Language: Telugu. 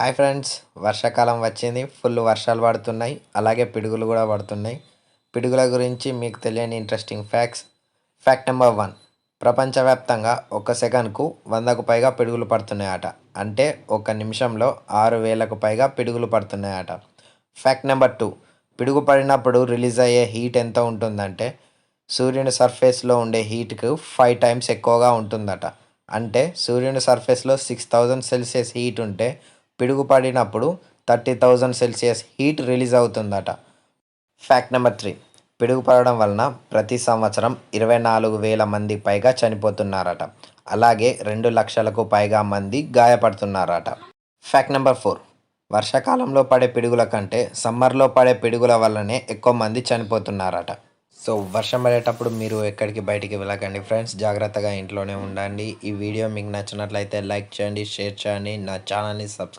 హాయ్ ఫ్రెండ్స్, వర్షాకాలం వచ్చింది. ఫుల్ వర్షాలు పడుతున్నాయి, అలాగే పిడుగులు కూడా పడుతున్నాయి. పిడుగుల గురించి మీకు తెలియని ఇంట్రెస్టింగ్ ఫ్యాక్ట్స్. Fact number 1. ప్రపంచవ్యాప్తంగా ఒక సెకన్కు 100కు పైగా పిడుగులు పడుతున్నాయట. అంటే ఒక నిమిషంలో 6,000కు పైగా పిడుగులు పడుతున్నాయట. Fact number 2. పిడుగు పడినప్పుడు రిలీజ్ అయ్యే హీట్ ఎంత ఉంటుందంటే సూర్యుని సర్ఫేస్లో ఉండే హీట్కు 5 టైమ్స్ ఎక్కువగా ఉంటుందట. అంటే సూర్యుని సర్ఫేస్లో 6000 సెల్సియస్ హీట్ ఉంటే పిడుగు పడినప్పుడు 30,000 సెల్సియస్ హీట్ రిలీజ్ అవుతుందట. Fact number 3. పిడుగు పడడం వలన ప్రతి సంవత్సరం 24,000 మంది పైగా చనిపోతున్నారట. అలాగే 2 లక్షలకు పైగా మంది గాయపడుతున్నారట. Fact number 4. వర్షాకాలంలో పడే పిడుగుల కంటే సమ్మర్లో పడే పిడుగుల వల్లనే ఎక్కువ మంది చనిపోతున్నారట. సో వర్షం పడేటప్పుడు మీరు ఎక్కడికి బయటికి వెళ్ళకండి ఫ్రెండ్స్, జాగ్రత్తగా ఇంట్లోనే ఉండండి. ఈ వీడియో మీకు నచ్చినట్లయితే లైక్ చేయండి, షేర్ చేయండి, నా ఛానల్ని సబ్స్క్రైబ్